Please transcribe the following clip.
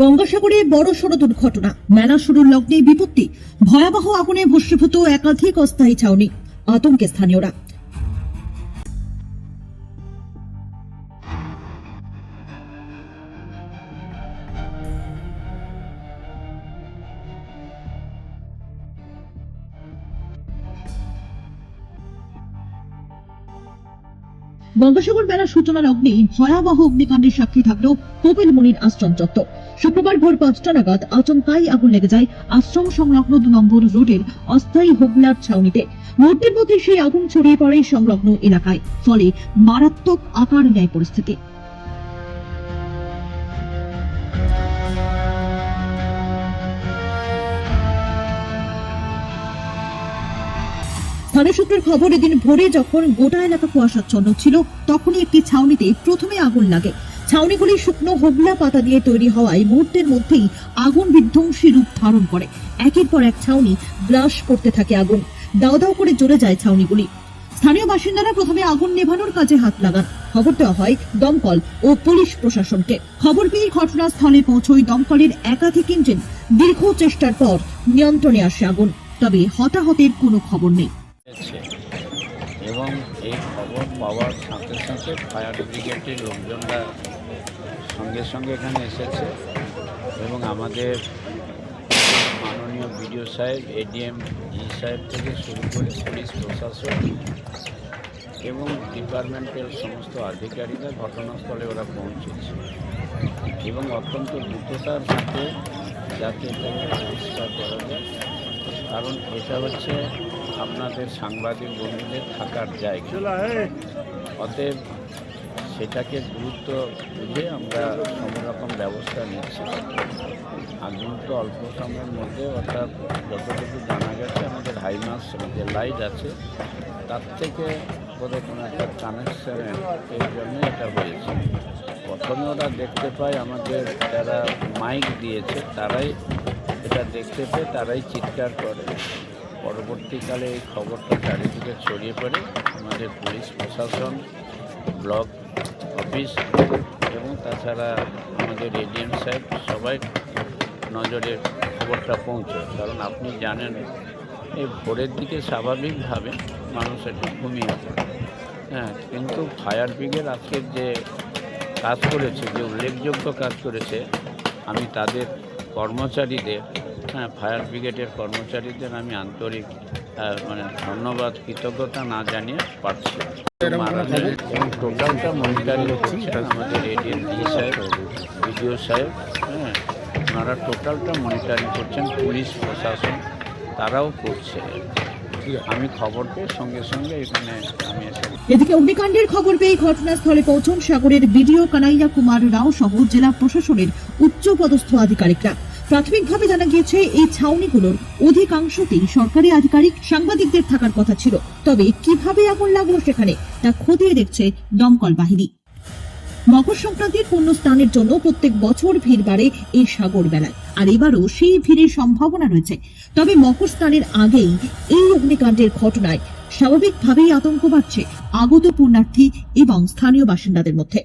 গঙ্গাসাগরে বড়সড় দুর্ঘটনা, মেলা শুরুর লগ্নে বিপত্তি, ভয়াবহ আগুনে ভস্মীভূত একাধিক অস্থায়ী ছাউনি, আতঙ্কে স্থানীয়রা। গঙ্গাসাগর মেলার সূচনা লগ্নে ভয়াবহ অগ্নিকাণ্ডের সাক্ষী থাকলেও কপিলমুনির আশ্রম চত্বর। শুক্রবার ভোর 5টা নাগাদ আচমকাই আগুন লেগে যায় আশ্রম সংলগ্ন 2 নম্বর রোডের অস্থায়ী হোগলার ছাউনিতে। মুহূর্তের মধ্যে সেই আগুন ছড়িয়ে পড়ে সংলগ্ন এলাকায়, ফলে মারাত্মক আকার নেয় পরিস্থিতি। স্থানীয় সূত্রের খবর, এদিন ভোরে যখন গোটা এলাকা কুয়াশাচ্ছন্ন ছিল, তখনই একটি ছাউনিতে প্রথমে আগুন লাগে। ছাউনিগুলি শুকনো হোগলা পাতা দিয়ে তৈরি হওয়ায় মুহূর্তের মধ্যেই আগুন বিধ্বংসী রূপ ধারণ করে। একের পর এক ছাউনি গ্রাস করতে থাকে আগুন, দাও দাও করে জ্বলে যায় ছাউনিগুলি। স্থানীয় বাসিন্দারা প্রথমে আগুন নেভানোর কাজে হাত লাগান। খবর দেওয়া হয় দমকল ও পুলিশ প্রশাসনকে। খবর পেয়ে ঘটনাস্থলে পৌঁছয় দমকলের একাধিক ইঞ্জিন। দীর্ঘ চেষ্টার পর নিয়ন্ত্রণে আসে আগুন, তবে হতাহতের কোনো খবর নেই। এবং এই খবর পাওয়ার সাথে সাথে ফায়ার ব্রিগেডের লোকজনরা সঙ্গে সঙ্গে এখানে এসেছে এবং আমাদের মাননীয় বিডিও সাহেব, এডিএম সাহেব থেকে শুরু করে পুলিশ প্রশাসন এবং ডিপার্টমেন্টের সমস্ত আধিকারিকরা ঘটনাস্থলে ওরা পৌঁছেছে এবং অত্যন্ত দ্রুততার সাথে যাতে এটাকে পরিষ্কার করা যায়, কারণ এটা হচ্ছে আপনাদের সাংবাদিক বন্ধুদের থাকার জায়গা। অতএব সেটাকে গুরুত্ব বুঝে আমরা সব রকম ব্যবস্থা নিচ্ছি। আগুন তো অল্প সময়ের মধ্যে, অর্থাৎ যতটুকু জানা গেছে আমাদের হাইমাস যে লাইট আছে তার থেকে বোধহয় কোনো একটা কানেকশনের এই জন্য এটা হয়েছে। প্রথমে ওরা দেখতে পায়, আমাদের যারা মাইক দিয়েছে তারাই এটা দেখতে পেয়ে তারাই চিৎকার করে। পরবর্তীকালে এই খবরটা চারিদিকে ছড়িয়ে পড়ে আমাদের পুলিশ প্রশাসন, ব্লক অফিস এবং তাছাড়া আমাদের এডিএম সাহেব সবাই নজরে খবরটা পৌঁছয়। কারণ আপনি জানেন এই ভোরের দিকে স্বাভাবিকভাবে মানুষ একটু ঘুমিয়ে পড়ে, কিন্তু ফায়ার ব্রিগেড আজকের যে কাজ করেছে, যে উল্লেখযোগ্য কাজ করেছে, আমি তাদের কর্মচারীদের, ফায়ার ব্রিগেডের কর্মচারীদের আমি আন্তরিক ধন্যবাদ, কৃতজ্ঞতা না জানিয়ে পারছি। এবং টোটালটা মনিটরিং করছেন আমাদের এডিএম সাহেব, বিডিও সাহেব, ওনারা টোটালটা মনিটরিং করছেন, পুলিশ প্রশাসন তারাও করছে। আমি খবর পেয়ে সঙ্গে সঙ্গে এখানে আমি এসেছি। এদিকে অগ্নিকাণ্ডের খবর পেয়ে ঘটনাস্থলে পৌঁছন সাগরের বিডিও কানাইয়া কুমার রাও সহ জেলা প্রশাসনের উচ্চ পদস্থ আধিকারিকরা। প্রাথমিকভাবে জানা গিয়েছে, এই ছাউনিগুলোর অধিকাংশতেই সরকারি আধিকারিক সাংবাদিকদের থাকার কথা ছিল। তবে কিভাবে আগুন লাগলো সেখানে, তা খতিয়ে দেখছে দমকল বাহিনী। মকর সংক্রান্তির পুণ্য স্নানের জন্য প্রত্যেক বছর ভিড় বাড়ে এই সাগর মেলায়, আর এবারও সেই ভিড়ের সম্ভাবনা রয়েছে। তবে মকর স্নানের আগেই এই অগ্নিকাণ্ডের ঘটনায় স্বাভাবিকভাবেই আতঙ্ক বাড়ছে আগত পুণ্যার্থী এবং স্থানীয় বাসিন্দাদের মধ্যে।